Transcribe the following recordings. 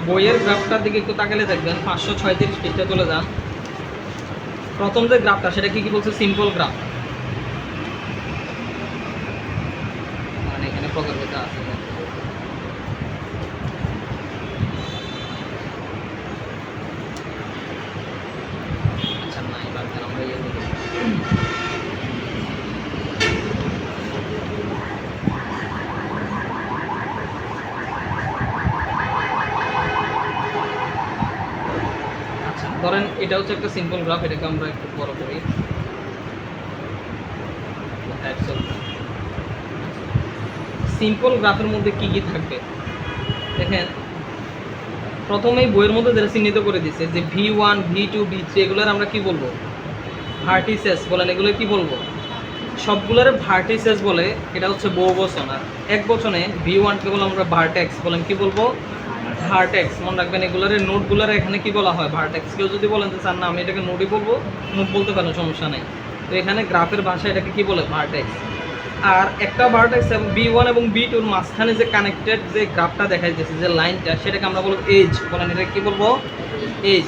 বইয়ের গ্রাফটার দিকে একটু তাকালে দেখবেন 536 পৃষ্ঠা চলে যান। প্রথম যে গ্রাফটা সেটা কি বলছে? Simple graph. মানে এখানে প্রকারভেদ আছে। আচ্ছা না, এবার আমরা ইয়ে দেখি। ধরেন এটা হচ্ছে একটা সিম্পল গ্রাফ, এটাকে আমরা একটু বড় করি। সিম্পল গ্রাফের মধ্যে কি কি থাকবে দেখেন। প্রথমেই বইয়ের মধ্যে যেটা চিহ্নিত করে দিচ্ছে যে V1 V2 V3 এগুলোর আমরা কি বলবো? ভার্টিসেস বলেন। এগুলো কি বলবো? সবগুলোর ভার্টিসেস বলে। এটা হচ্ছে বহুবচন। আর এক বচনে V1 কে বলে আমরা ভার্টেক্স বলেন। কি বলবো? ভার্টেক্স। মনে রাখবেন এগুলোর নোটগুলোর এখানে কি বলা হয়? ভার্টেক্স। কেউ যদি বলেন যে স্যার না আমি এটাকে নোটই বলবো, নোট বলতে পারেন, সমস্যা নেই। তো এখানে গ্রাফের ভাষায় এটাকে কি বলে? ভার্টেক্স। আর একটা ভার্টেক্স এবং V1 এবং V2-র মাঝখানে যে কানেক্টেড যে গ্রাফটা দেখা যাচ্ছে, যে লাইনটা, সেটাকে আমরা বলবো এজ বলেন। এটা কি বলবো? এজ।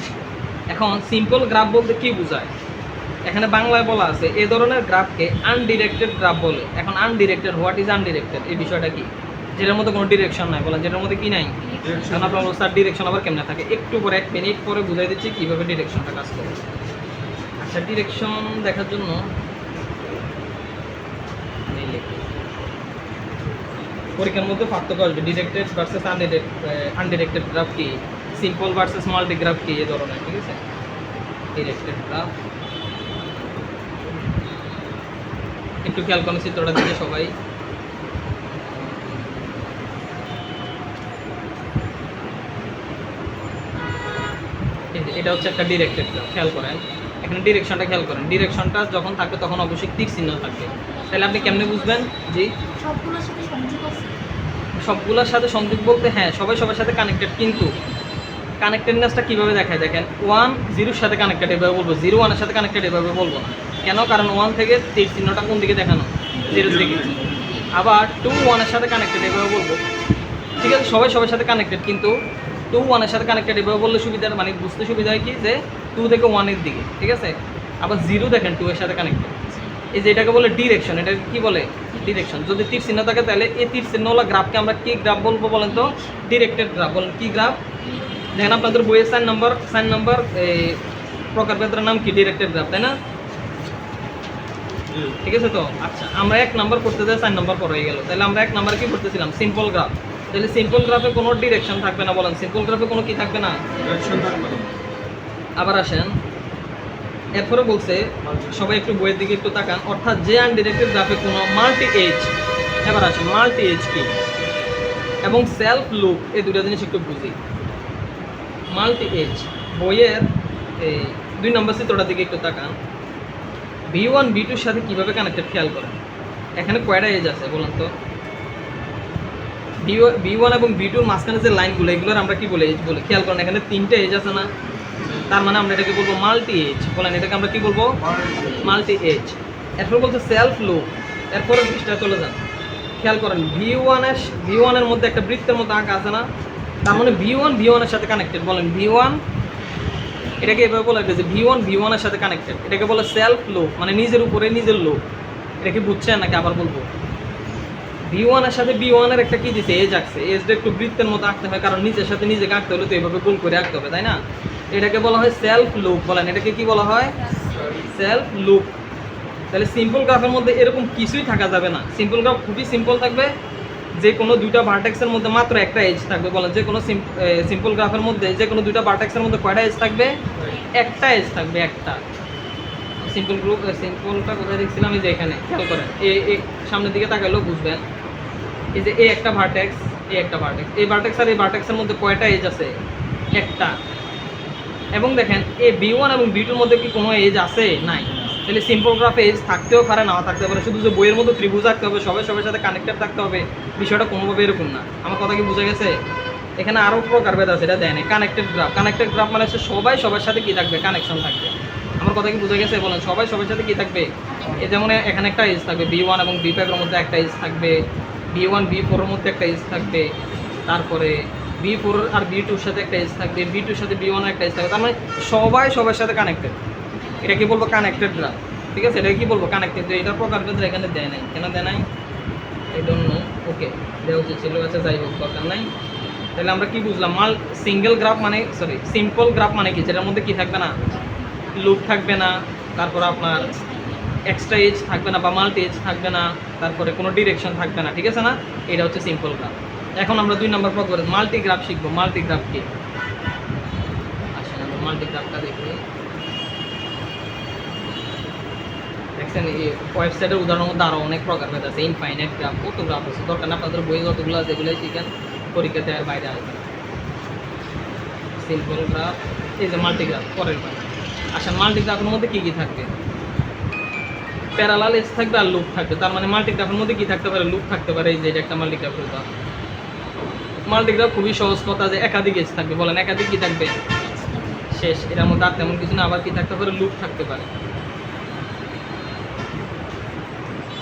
এখন সিম্পল গ্রাফ বলতে কি বোঝায়? এখানে বাংলায় বলা আছে এই ধরনের গ্রাফকে আনডিরেক্টেড গ্রাফ বলে। এখন আনডিরেক্টেড, হোয়াট ইজ আনডিরেক্টেড? এই বিষয়টা কি? যেটার মধ্যে কোনো ডিরেকশন নাই বলেন। যেটার মধ্যে কি নাই? কারণ আপনার স্যার ডিরেকশন আবার কেমনে থাকে? একটু পরে 1 মিনিট পরে বুঝাই দিচ্ছি কীভাবে ডিরেকশনটা কাজ করে। আচ্ছা, ডিরেকশন দেখার জন্য পরীক্ষার মধ্যে পার্থক্য আসবে। ডিরেক্টেড ভার্সেস আনডিরেক্টেড গ্রাফ কি, সিম্পল ভার্সেস মাল্টি গ্রাফ কি, এই ধরনের। ঠিক আছে, ডিরেক্টেড গ্রাফ একটু খেয়াল করেন চিত্রটা দিকে সবাই। এটা হচ্ছে একটা ডিরেক্টেড গ্রাফ। খেয়াল করেন এখানে ডিরেকশনটা খেয়াল করেন। ডিরেকশনটা যখন থাকবে তখন অবশ্যই তীর চিহ্ন থাকবে। তাহলে আপনি কেমনে বুঝবেন? জি, সবগুলোর সাথে সংযোগ আছে। সবগুলোর সাথে সংযোগ বলতে হ্যাঁ, সবাই সবার সাথে কানেক্টেড, কিন্তু কানেক্টেডনেসটা কীভাবে দেখায় দেখেন। 1 0-র সাথে কানেক্টেড এভাবে বলবো, 0 1-এর সাথে কানেক্টেড এভাবে বলবো না। কেন? কারণ 1 থেকে তীর চিহ্নটা কোন দিকে দেখানো? 0-এর দিকে। আবার 2 1-এর সাথে কানেক্টেড এভাবে বলবো। ঠিক আছে, সবাই সবার সাথে কানেক্টেড, কিন্তু 2 1-এর সাথে কানেক্টেড এভাবে বললে সুবিধার মানে বুঝতে সুবিধা হয় কি যে 2 থেকে 1-এর দিকে। ঠিক আছে, আবার 0 দেখেন 2-এর সাথে কানেক্টেড। এই যে এটাকে বলে ডিরেকশন। এটাকে কি বলে? ডিরেকশন। যদি তীর চিহ্ন থাকে তাহলে এই তীর চিহ্নওয়ালা গ্রাফকে আমরা কি গ্রাফ বলবো বলেন তো? ডিরেক্টেড গ্রাফ বলেন। কি গ্রাফ? দেখেন আপনাদের বইয়ের 4 নম্বর এই প্রকারভেদের নাম কি? ডিরেক্টেড গ্রাফ, তাই না? ঠিক আছে তো। আচ্ছা, আমরা 1 নম্বর করতে যাই, 4 নম্বর পর হয়ে গেল। তাহলে আমরা 1 নম্বরে কি করতেছিলাম? Simple graph. তাহলে সিম্পল গ্রাফে কোনো ডিরেকশন থাকবে না বলেন। সিম্পল গ্রাফে কোনো কি থাকবে না? ডিরেকশন থাকবে না। আবার আসেন, এরপরে বলছে সবাই একটু বইয়ের দিকে একটু তাকান। অর্থাৎ যে আনডিরেক্টেড গ্রাফে কোনো মাল্টি এজ। এবার আসেন মাল্টি এজ কি এবং সেলফ লুপ, এই দুটো জিনিস একটু বুঝি। মাল্টি এজ বইয়ের এই 2 নম্বর চিত্রটার দিকে একটু তাকান। V1 V2-র সাথে কীভাবে কানেক্টেড খেয়াল করেন। এখানে কয়টা এজ আছে বলুন তো? V1 এবং V2-র মাঝখানে যে লাইনগুলো, এগুলোর আমরা কি বলে? এজ বলে। খেয়াল করেন এখানে 3টে এজ আছে না? তার মানে আমরা এটাকে বলবো মাল্টি এজ বলেন। এটাকে আমরা কি বলবো? Multi edge. এরপর বলছে সেলফ লুপ। এরপরে পৃষ্ঠা চলে যান, খেয়াল করেন V1-এর মধ্যে একটা বৃত্তের মতো আঁকা আছে না? তার মানে V1 এর সাথে কানেক্টেড বলেন। V1 এটাকে এভাবে বলা হয়েছে যে V1 এর সাথে কানেক্টেড। এটাকে বলে সেলফ লুপ, মানে নিজের উপরে নিজের লুপ। এটা কি বুঝছেন নাকি আবার বলবো? V1 এর সাথে V1-এর একটা কি দিছে? এজ আঁকছে। এজটা একটু বৃত্তের মতো আঁকতে হয়, কারণ নিজের সাথে নিজেকে আঁকতে হলে তো এভাবে গোল করে আঁকতে হবে, তাই না? এটাকে বলা হয় সেলফ লুপ বলেন। এটাকে কি বলা হয়? Self loop. তাহলে সিম্পল গ্রাফের মধ্যে এরকম কিছুই থাকা যাবে না। সিম্পল গ্রাফ খুবই সিম্পল থাকবে। যে কোনো দুইটা ভার্টেক্সের মধ্যে মাত্র একটা এজ থাকবে বলেন। যে কোনো সিম্পল গ্রাফের মধ্যে যে কোনো দুইটা ভার্টেক্সের মধ্যে কয়টা এজ থাকবে? একটা এজ থাকবে, একটা। সিম্পলটা কোথায় দেখছিলাম? এই যে এখানে খেয়াল করেন, এই সামনের দিকে তাকালেও বুঝবেন। এই যে এই একটা ভার্টেক্স, এই একটা ভার্টেক্স, এই ভার্টেক্স আর এই ভার্টেক্সের মধ্যে কয়টা এজ আছে? একটা। এবং দেখেন এই V1 এবং V2-র মধ্যে কি কোনো এজ আছে? নাই। তাহলে সিম্পল গ্রাফে এজ থাকতেও পারে, নাও থাকতে পারে। শুধু যে বইয়ের মধ্যে ত্রিভুজ থাকতে হবে, সবাই সবার সাথে কানেক্টেড থাকতে হবে, বিষয়টা কোনোভাবে এরকম না। আমার কথা কি বুঝে গেছে? এখানে আরও প্রকারভেদ আছে, এটা দেয় না। কানেক্টেড গ্রাফ, কানেক্টেড গ্রাফ মানে হচ্ছে সবাই সবার সাথে কি থাকবে? কানেকশন থাকবে। আমার কথা কি বুঝে গেছে? বলেন সবাই সবার সাথে কি থাকবে? এই যেমন এখানে একটা এজ থাকবে, V1 এবং V5-এর মধ্যে একটা এজ থাকবে, V1 V4-এর মধ্যে একটা এজ থাকবে, তারপরে B4 আর B2 এর সাথে একটা এজ থাকবে, B2 এর সাথে B1 এর একটা এজ থাকবে, তার মানে সবাই সবার সাথে কানেক্টেড। এটা কি বলবো? Connected graph. ঠিক আছে, এটা কি বলবো? কানেক্টেড। এটার প্রকারভেদ এখানে দেয় নাই, কেন দেয় নাই আই ডোন্ট নো। ওকে, দেওয়া উচিত ছিল, আচ্ছা যাই হোক, দরকার নাই। তাহলে আমরা কি বুঝলাম? সিঙ্গেল গ্রাফ মানে, সরি, সিম্পল গ্রাফ মানে কি? যেটার মধ্যে কি থাকবে না? লুপ থাকবে না, তারপর আপনার এক্সট্রা এজ থাকবে না বা মাল্টি এজ থাকবে না, তারপরে কোনো ডিরেকশন থাকবে না। ঠিক আছে না? এটা হচ্ছে সিম্পল গ্রাফ। এখন আমরা 2 নম্বর প্রকার মাল্টি গ্রাফ শিখবো। মাল্টি গ্রাফ কি? আসেন আমরা মাল্টি গ্রাফটা দেখি। দেখছেন এই ওয়েবসাইটের উদাহরণের মধ্যে আরও অনেক প্রকারভেদ আছে, ইনফাইনাইট গ্রাফ, কত গ্রাফ আছে, দরকার না আপনাদের বই যতগুলো আছে এগুলোই শিখেন, পরীক্ষাতে আর বাইরে আসবে। সিম্পল গ্রাফ, এই যে মাল্টি গ্রাফ পরের বার। আচ্ছা, মাল্টি গ্রাফের মধ্যে কী কী থাকবে? প্যারালাল এজ থাকবে আর লুপ থাকবে। তার মানে মাল্টিগ্রাফের মধ্যে কি থাকতে পারে? লুপ থাকতে পারে। এই যে এটা একটা মাল্টিগ্রাফ হইতো। মাল্টিগ্রাফ খুবই সহজ কথা, যে একাধিক এজ থাকবে। বলেন একাধিক কি থাকবে? শেষ। এটার মধ্যে আর তেমন কিছু না। আবার কি থাকতে পারে? লুপ থাকতে পারে।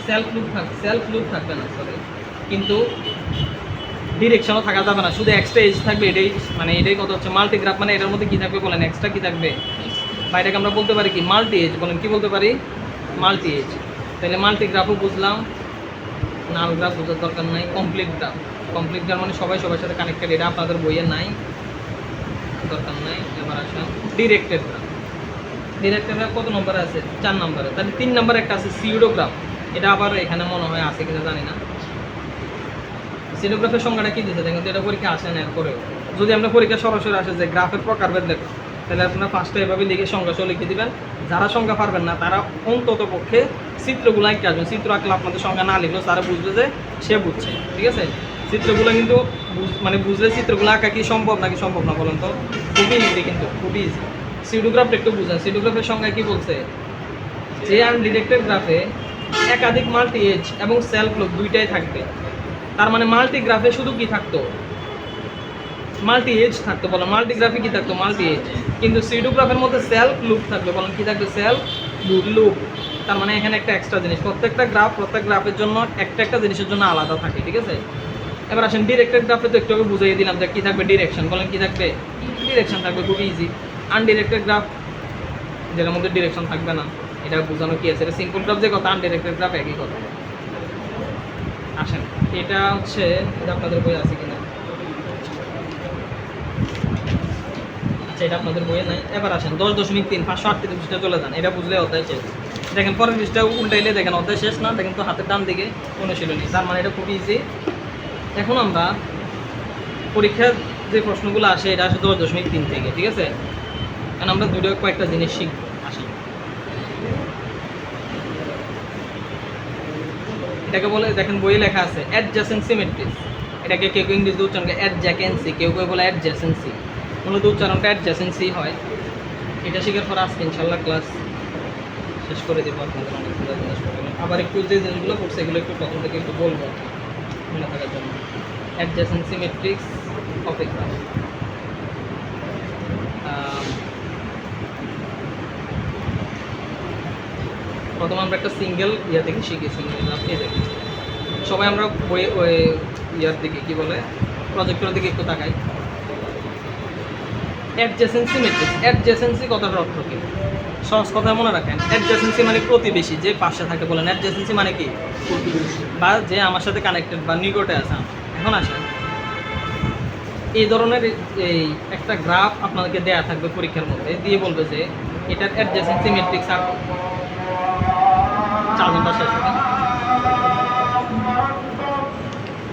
সেলফ লুপ থাকবে না, সরি, কিন্তু ডিরেকশনও থাকা যাবে না, শুধু এক্সট্রা এজ থাকবে। এটাই মানে এটাই কথা হচ্ছে মাল্টিগ্রাফ মানে এটার মধ্যে কি থাকবে? বলেন এক্সট্রা কি থাকবে? বাইরেকে আমরা বলতে পারি কি? Multi edge. বলেন কি বলতে পারি? Multi edge. তাহলে মাল্টিগ্রাফও বুঝলাম, নাল গ্রাফ বোঝার দরকার নাই। কমপ্লিট গ্রাফ, কমপ্লিট গ্রাফ মানে সবাই সবার সাথে কানেক্টেড। এটা আপনাদের বইয়ে নাই, দরকার নাই। এবার আসেন ডিরেক্টেড গ্রাফ। ডিরেক্টেড গ্রাফ কত নম্বরে আছে? 4 নম্বরে। তাহলে 3 নম্বরে একটা আছে সিউডোগ্রাফ। এটা আবার এখানে মনে হয় আছে কিনা জানি না। সিউডোগ্রাফের সংজ্ঞাটা কি দিতে দেখেন তো, এটা পরীক্ষা আসে না। এরপরেও যদি আমরা পরীক্ষা সরাসরি আসে যে গ্রাফের প্রকারভেদ দেখো, তাহলে আপনারা ফার্স্টে এভাবে লিখে সংজ্ঞা সহ লিখে দিবেন। যারা সংজ্ঞা পারবেন না তারা অন্তত পক্ষে চিত্রগুলো আঁকতে আসবেন। চিত্র আঁকলে আপনাদের সংজ্ঞা না লিখলেও তারা বুঝবে যে সে বুঝছে। ঠিক আছে, চিত্রগুলো কিন্তু মানে বুঝলে চিত্রগুলো আঁকা কি সম্ভব নাকি সম্ভব না বলেন তো? খুবই ইজি, কিন্তু খুবই ইজি। সিউডোগ্রাফটা একটু বুঝেন। সিউডোগ্রাফের সংজ্ঞা কি বলছে? যে আনডিরেক্টেড গ্রাফে একাধিক মাল্টি এজ এবং সেলফ লুপ দুইটাই থাকবে। তার মানে মাল্টি গ্রাফে শুধু কি থাকতো? মাল্টি এজ থাকতো। বলেন মাল্টিগ্রাফে কি থাকতো? Multi edge. কিন্তু সিউডোগ্রাফের মধ্যে সেলফ লুপ থাকবে। বলেন কি থাকবে? Self loop. তার মানে এখানে একটা এক্সট্রা জিনিস, প্রত্যেকটা গ্রাফ প্রত্যেক গ্রাফের জন্য একটা একটা জিনিসের জন্য আলাদা থাকে। ঠিক আছে, এবার আসেন ডিরেক্টেড গ্রাফে তো একটু বুঝিয়ে দিলাম যে কী থাকবে? ডিরেকশন। বলেন কি থাকবে? ডিরেকশন থাকবে, খুবই ইজি। আনডিরেক্টেড গ্রাফ যেটার মধ্যে ডিরেকশন থাকবে না, এটা বোঝানো কি আছে? এটা সিম্পল গ্রাফ যে কথা, আনডিরেক্টেড গ্রাফ একই কথা। আসেন এটা হচ্ছে, এটা আপনাদের বই আছে কিনা? আচ্ছা, এটা আপনাদের বইয়ে নাই। এবার আসেন 10.3 538 পৃষ্ঠা চলে যান। এটা বুঝলে অধ্যায় শেষ। দেখেন পরের পৃষ্ঠা উল্টাইলে দেখেন অধ্যায় শেষ না। দেখেন তো হাতের ডান দিকে অনুশীলনী। তার মানে এটা খুবই ইজি। এখন আমরা পরীক্ষার যে প্রশ্নগুলো আসে এটা আসে 10.3 থেকে। ঠিক আছে, কারণ আমরা কয়েকটা জিনিস শিখবো। আসি, এটাকে বলে, দেখেন বইয়ে লেখা আছে অ্যাডজাসেন্সি ম্যাট্রিক্স। এটাকে কেউ কেউ ইংরেজিতে উচ্চারণ করে অ্যাডজ্যাকেন্সি, কেউ কেউ বলে অ্যাডজাসেন্সি। মূলত উচ্চারণটা অ্যাডজাসেন্সি হয়। এটা শিখার পর আজকে ইনশাল্লাহ ক্লাস শেষ করে দেবো। আপনাদের অনেকগুলো জিনিস করবেন। আবার একটু যে জিনিসগুলো করছে এগুলো একটু প্রথম থেকে একটু বলবো মনে থাকার জন্য। Adjacency matrix of A graph. প্রথম আমরা একটা সিঙ্গেল ইয়া থেকে শিখি, সিঙ্গেল গ্রাফ। এই দেখি সবাই আমরা বই ওই ইয়ার দিকে কি বলে প্রজেক্টরের দিকে একটু তাকাই। অ্যাডজেসেন্সি ম্যাট্রিক্স। অ্যাডজেসেন্সি কথার অর্থ কি? সহজ কথা মনে রাখেন, অ্যাডজেসেন্সি মানে প্রতিবেশী, যে পাশে থাকে। বলেন অ্যাডজেসেন্সি মানে কি? প্রতিবেশী, বা যে আমার সাথে কানেক্টেড বা নিকটে আছে। এখন আসেন এই ধরনের এই একটা গ্রাফ আপনাদেরকে দেয়া থাকবে পরীক্ষার মধ্যে, দিয়ে বলবে যে এটার অ্যাডজেসেন্সি ম্যাট্রিক্স আর 4 ঘন্টা শেষ হবে।